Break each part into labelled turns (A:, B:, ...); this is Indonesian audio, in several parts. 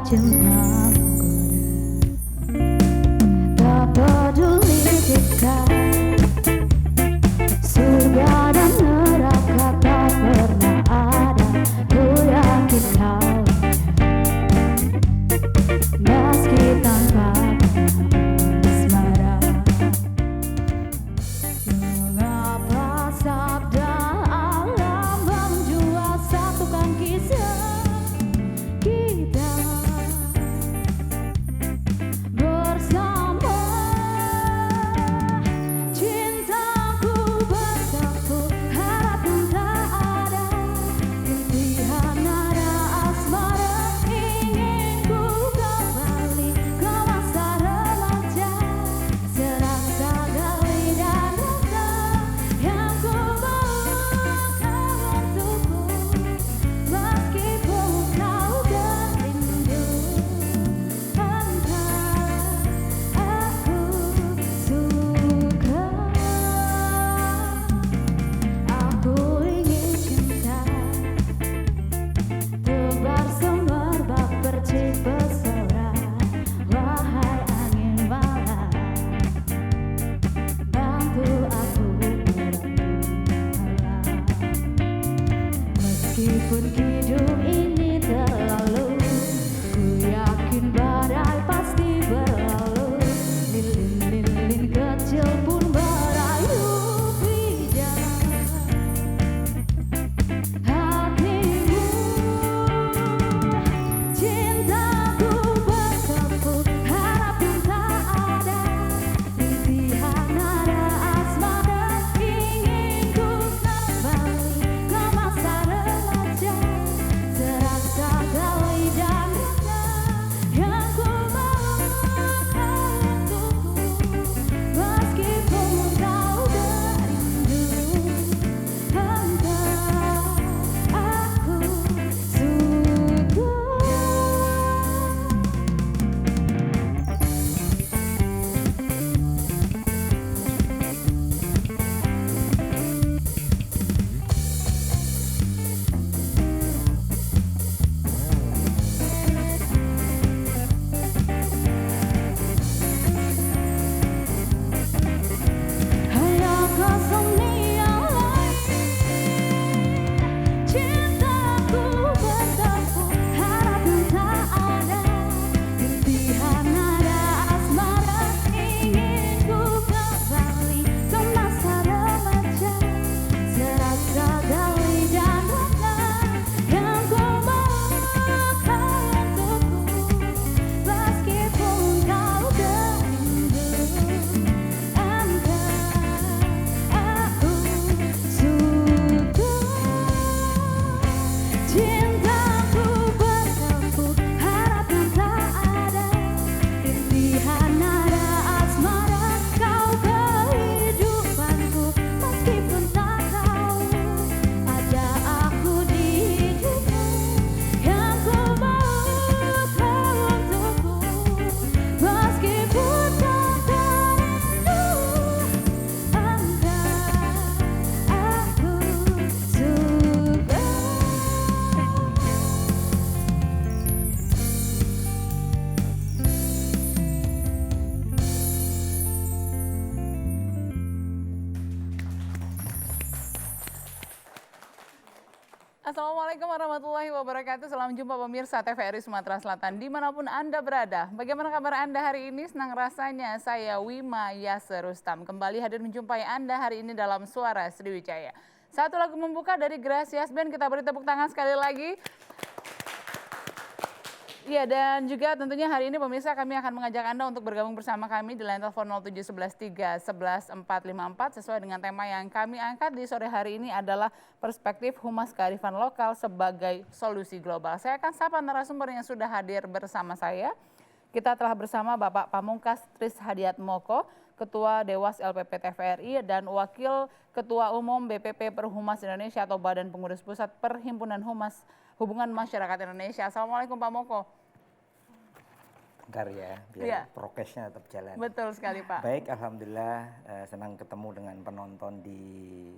A: cinta menggoda, tak peduli jika surga dan neraka tak pernah ada. Ku yakin kau meski tanpa asmara. Mengapa sabda alam menjual satukan kisah kita bersama? Cintaku bertepuk harapan tak ada, impian nada asmara. Ingin ku kembali ke masa remaja, serasa gali dan rasa yang ku bawakan untukku. Meskipun kau berindu, entah aku suka. Aku ingin cinta tebar semerbak percik pesona. Wahai angin malam, bantu aku bermalam. Meskipun hidup ini terlalu, ku yakin badai pasti berlalu. Lilin-lilin kecil pun berayun bijak hatimu. Cintaku bertepuk harapan tak ada, impian nada asmara. Ingin ku kembali ke masa remaja, serasa gali dan rasa yang ku bawakan untukku. Meskipun kau berindu, entah aku suka. Hanya kosong yang lain, cintaku bertepuk harapan tak ada, impian nada asmara. Ingin ku kembali ke masa remaja, serasa gali dan rasa yang ku bawakan untukku. Meskipun kau berindu, entah aku suka. Cintaku bertepuk harapan tak ada, impian nada asmara. Kau kehidupanku meskipun tak tahu ada aku di hidupmu, yang ku bawakan untukku. Meskipun tak terindu, entah aku suka.
B: Assalamualaikum warahmatullahi wabarakatuh. Salam jumpa pemirsa TVRI Sumatera Selatan dimanapun Anda berada. Bagaimana kabar Anda hari ini? Senang rasanya saya Wima Yasir Rustam kembali hadir menjumpai Anda hari ini dalam Suara Sriwijaya. Satu lagu membuka dari Gracias Band, kita beri tepuk tangan sekali lagi. Iya, dan juga tentunya hari ini pemirsa kami akan mengajak Anda untuk bergabung bersama kami di line telepon 07113111454 sesuai dengan tema yang kami angkat di sore hari ini adalah perspektif Humas Kearifan Lokal sebagai solusi global. Saya akan sapa narasumber yang sudah hadir bersama saya. Kita telah bersama Bapak Pamungkas Tris Hadiatmoko, Ketua Dewas LPP TVRI dan Wakil Ketua Umum BPP Perhumas Indonesia atau Badan Pengurus Pusat Perhimpunan Humas Hubungan Masyarakat Indonesia. Assalamualaikum Pak Moko.
C: Bentar ya, biar
B: Iya.
C: prokesnya tetap jalan.
B: Betul sekali Pak.
C: Baik, alhamdulillah senang ketemu dengan penonton di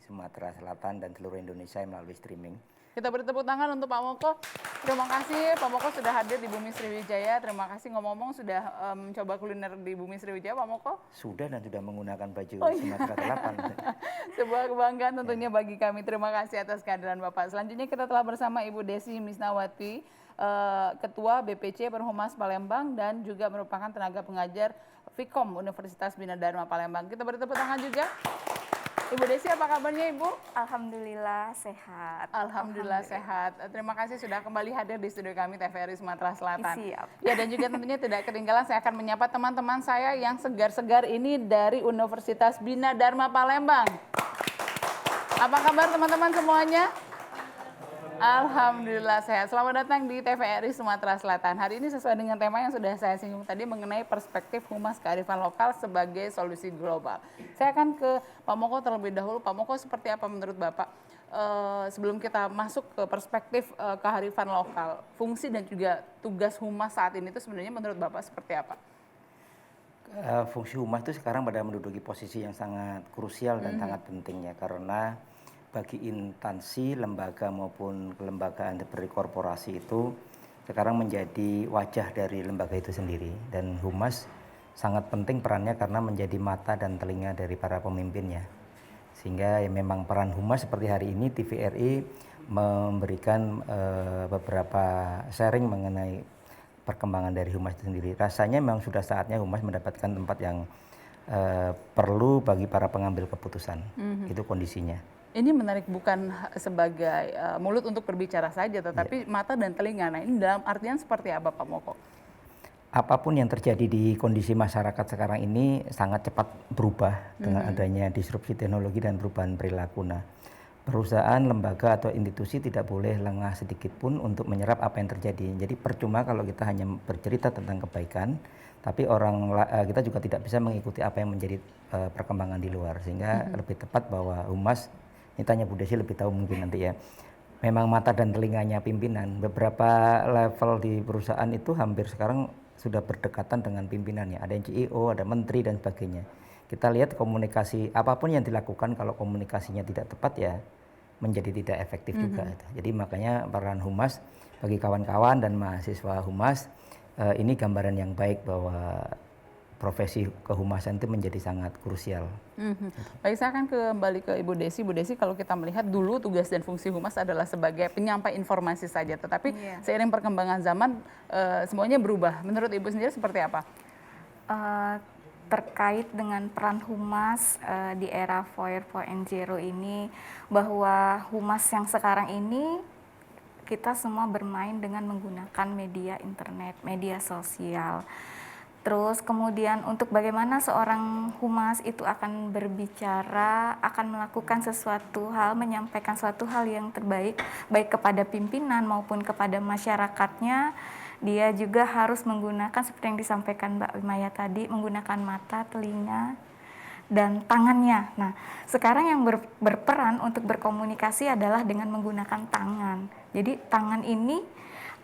C: Sumatera Selatan dan seluruh Indonesia melalui streaming.
B: Kita beri tepuk tangan untuk Pak Moko. Terima kasih Pak Moko sudah hadir di Bumi Sriwijaya. Terima kasih ngomong-ngomong sudah mencoba kuliner di Bumi Sriwijaya Pak Moko.
C: Sudah dan sudah menggunakan baju
B: Oh, iya.
C: Sumatera Selatan.
B: Sebuah kebanggaan tentunya bagi kami. Terima kasih atas kehadiran Bapak. Selanjutnya kita telah bersama Ibu Desi Misnawati, Ketua BPC Perhumas Palembang dan juga merupakan tenaga pengajar Fikom Universitas Bina Dharma Palembang. Kita beri tepuk tangan juga. Ibu Desi, apa kabarnya Ibu?
D: Alhamdulillah sehat.
B: Alhamdulillah sehat. Terima kasih sudah kembali hadir di studio kami TVRI Sumatera Selatan.
D: Siap.
B: Ya, dan juga tentunya tidak ketinggalan saya akan menyapa teman-teman saya yang segar-segar ini dari Universitas Bina Dharma Palembang. Apa kabar teman-teman semuanya? Alhamdulillah sehat. Selamat datang di TVRI Sumatera Selatan. Hari ini sesuai dengan tema yang sudah saya singgung tadi mengenai perspektif humas kearifan lokal sebagai solusi global. Saya akan ke Pak Moko terlebih dahulu. Pak Moko, seperti apa menurut Bapak sebelum kita masuk ke perspektif kearifan lokal, fungsi dan juga tugas humas saat ini itu sebenarnya menurut Bapak seperti apa?
C: Fungsi humas itu sekarang pada menduduki posisi yang sangat krusial dan sangat penting ya, karena bagi instansi, lembaga maupun kelembagaan seperti korporasi itu sekarang menjadi wajah dari lembaga itu sendiri, dan humas sangat penting perannya karena menjadi mata dan telinga dari para pemimpinnya. Sehingga ya memang peran humas seperti hari ini TVRI memberikan beberapa sharing mengenai perkembangan dari humas itu sendiri. Rasanya memang sudah saatnya humas mendapatkan tempat yang perlu bagi para pengambil keputusan. Itu kondisinya.
B: Ini menarik bukan sebagai mulut untuk berbicara saja, tetapi mata dan telinga. Nah, ini dalam artian seperti apa Pak Moko?
C: Apapun yang terjadi di kondisi masyarakat sekarang ini sangat cepat berubah dengan adanya disrupsi teknologi dan perubahan perilaku. Nah, perusahaan, lembaga atau institusi tidak boleh lengah sedikit pun untuk menyerap apa yang terjadi. Jadi percuma kalau kita hanya bercerita tentang kebaikan, tapi kita juga tidak bisa mengikuti apa yang menjadi perkembangan di luar. Sehingga lebih tepat bahwa humas, ini tanya Bu Desi lebih tahu mungkin nanti ya, memang mata dan telinganya pimpinan. Beberapa level di perusahaan itu hampir sekarang sudah berdekatan dengan pimpinannya. Ada yang CEO, ada menteri dan sebagainya. Kita lihat komunikasi apapun yang dilakukan, kalau komunikasinya tidak tepat ya menjadi tidak efektif juga. Jadi makanya peran humas bagi kawan-kawan dan mahasiswa humas, ini gambaran yang baik bahwa profesi kehumasan itu menjadi sangat krusial.
B: Baik, saya akan kembali ke Ibu Desi. Bu Desi, kalau kita melihat dulu tugas dan fungsi humas adalah sebagai penyampai informasi saja, tetapi seiring perkembangan zaman semuanya berubah. Menurut Ibu sendiri seperti apa?
D: Terkait dengan peran humas di era 4.0 ini, bahwa humas yang sekarang ini kita semua bermain dengan menggunakan media internet, media sosial. Terus kemudian untuk bagaimana seorang humas itu akan berbicara, akan melakukan sesuatu hal, menyampaikan suatu hal yang terbaik, baik kepada pimpinan maupun kepada masyarakatnya, dia juga harus menggunakan seperti yang disampaikan Mbak Maya tadi, menggunakan mata, telinga, dan tangannya. Nah, sekarang yang berperan untuk berkomunikasi adalah dengan menggunakan tangan. Jadi tangan ini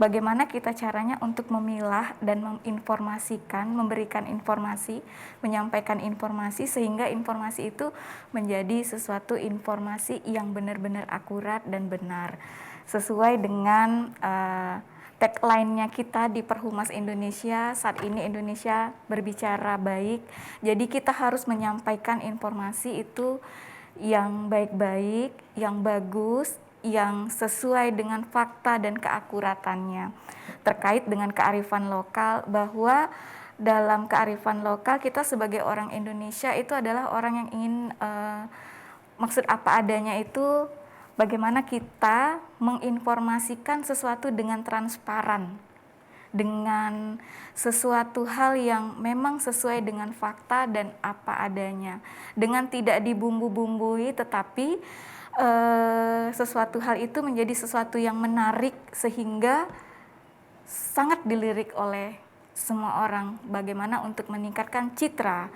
D: bagaimana kita caranya untuk memilah dan menginformasikan, memberikan informasi, menyampaikan informasi sehingga informasi itu menjadi sesuatu informasi yang benar-benar akurat dan benar. Sesuai dengan tagline-nya kita di Perhumas Indonesia, saat ini Indonesia berbicara baik. Jadi kita harus menyampaikan informasi itu yang baik-baik, yang bagus, yang sesuai dengan fakta dan keakuratannya. Terkait dengan kearifan lokal, bahwa dalam kearifan lokal kita sebagai orang Indonesia itu adalah orang yang ingin maksud apa adanya itu bagaimana kita menginformasikan sesuatu dengan transparan, dengan sesuatu hal yang memang sesuai dengan fakta dan apa adanya, dengan tidak dibumbu-bumbui, tetapi sesuatu hal itu menjadi sesuatu yang menarik sehingga sangat dilirik oleh semua orang, bagaimana untuk meningkatkan citra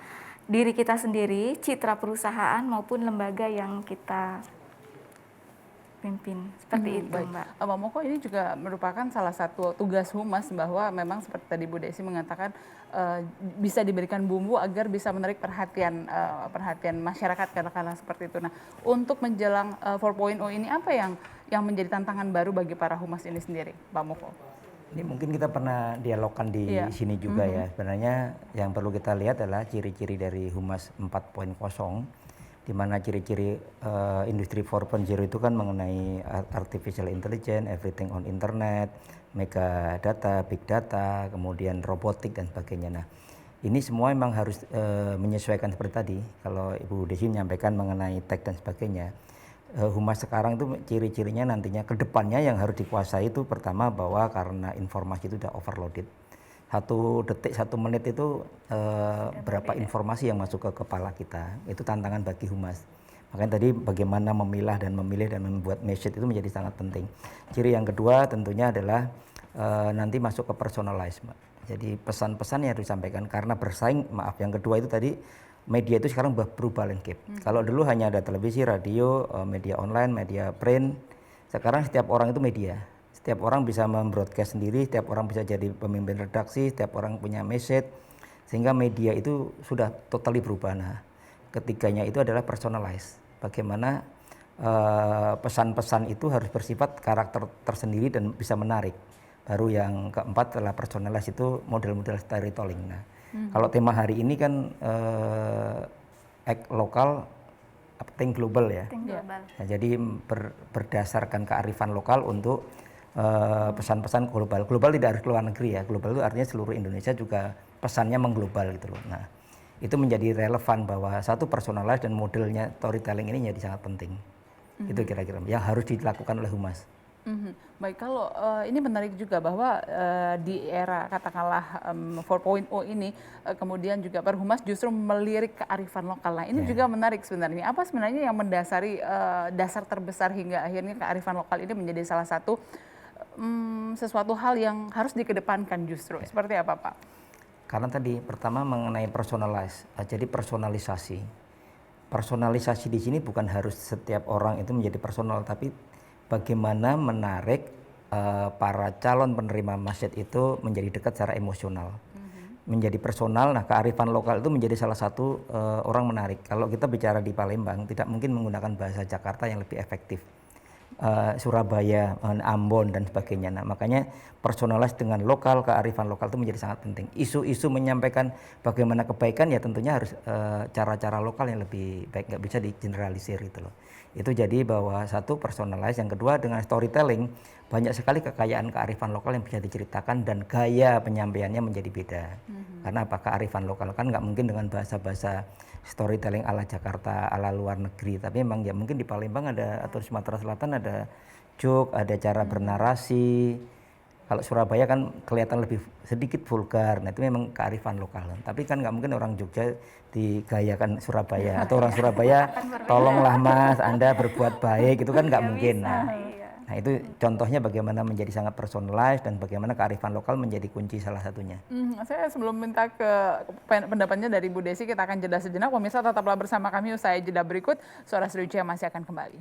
D: diri kita sendiri, citra perusahaan maupun lembaga yang kita pimpin. Seperti itu,
B: Baik.
D: Mbak.
B: Mbak Moko, ini juga merupakan salah satu tugas humas bahwa memang seperti tadi Bu Desi mengatakan bisa diberikan bumbu agar bisa menarik perhatian masyarakat katakanlah seperti itu. Nah, untuk menjelang 4.0 ini apa yang menjadi tantangan baru bagi para humas ini sendiri, Mbak Moko?
C: Ini mungkin kita pernah dialogkan di
B: Iya.
C: sini juga ya. Sebenarnya yang perlu kita lihat adalah ciri-ciri dari Humas 4.0, di mana ciri-ciri industri 4.0 itu kan mengenai artificial intelligence, everything on internet, mega data, big data, kemudian robotik dan sebagainya. Nah, ini semua memang harus menyesuaikan seperti tadi. Kalau Ibu Desi menyampaikan mengenai tech dan sebagainya, humas sekarang itu ciri-cirinya nantinya ke depannya yang harus dikuasai itu pertama bahwa karena informasi itu sudah overloaded. 1 detik 1 menit itu berapa informasi yang masuk ke kepala kita, itu tantangan bagi humas. Makanya tadi bagaimana memilah dan memilih dan membuat message itu menjadi sangat penting. Ciri yang kedua tentunya adalah nanti masuk ke personalize, Mbak. Jadi pesan-pesan yang harus disampaikan karena bersaing, maaf, yang kedua itu tadi media itu sekarang berubah landscape. Kalau dulu hanya ada televisi, radio, media online, media print, sekarang setiap orang itu media. Setiap orang bisa membroadcast sendiri, setiap orang bisa jadi pemimpin redaksi, setiap orang punya message, sehingga media itu sudah totally berubah. Nah, ketiganya itu adalah personalize. Bagaimana pesan-pesan itu harus bersifat karakter tersendiri dan bisa menarik. Baru yang keempat adalah personalize, itu model-model storytelling. Nah, kalau tema hari ini kan act lokal, think global ya.
D: Think global.
C: Nah, jadi berdasarkan kearifan lokal untuk pesan-pesan global. Global tidak harus luar negeri ya. Global itu artinya seluruh Indonesia juga pesannya mengglobal gitu loh. Nah, itu menjadi relevan bahwa satu personalize dan modelnya storytelling ini jadi sangat penting. Itu kira-kira yang harus dilakukan oleh humas.
B: Baik, kalau ini menarik juga bahwa di era katakanlah 4.0 ini kemudian juga Perhumas justru melirik kearifan lokal. Nah, ini juga menarik sebenarnya. Apa sebenarnya yang mendasari dasar terbesar hingga akhirnya kearifan lokal ini menjadi salah satu sesuatu hal yang harus dikedepankan justru. Seperti apa, Pak?
C: Karena tadi pertama mengenai personalize, jadi personalisasi. Personalisasi di sini bukan harus setiap orang itu menjadi personal, tapi bagaimana menarik para calon penerima masjid itu menjadi dekat secara emosional, menjadi personal. Nah, kearifan lokal itu menjadi salah satu orang menarik. Kalau kita bicara di Palembang, tidak mungkin menggunakan bahasa Jakarta yang lebih efektif. Surabaya, Ambon dan sebagainya. Nah, makanya personalize dengan lokal, kearifan lokal itu menjadi sangat penting. Isu-isu menyampaikan bagaimana kebaikan ya tentunya harus cara-cara lokal yang lebih baik, nggak bisa digeneralisir gitu loh. Itu jadi bahwa satu personalize, yang kedua dengan storytelling, banyak sekali kekayaan kearifan lokal yang bisa diceritakan dan gaya penyampaiannya menjadi beda. Karena apa, kearifan lokal kan nggak mungkin dengan bahasa-bahasa storytelling ala Jakarta, ala luar negeri, tapi memang ya mungkin di Palembang ada atau Sumatera Selatan ada joke, ada cara bernarasi. Kalau Surabaya kan kelihatan lebih sedikit vulgar, nah itu memang kearifan lokal. Tapi kan nggak mungkin orang Jogja digayakan Surabaya atau orang Surabaya tolonglah Mas, Anda berbuat baik, itu kan nggak mungkin. Nah itu contohnya bagaimana menjadi sangat personalized dan bagaimana kearifan lokal menjadi kunci salah satunya.
B: Saya sebelum minta ke pendapatnya dari Bu Desi, kita akan jeda sejenak. Pemirsa tetaplah bersama kami, usai jeda berikut Suara Sriwijaya masih akan kembali.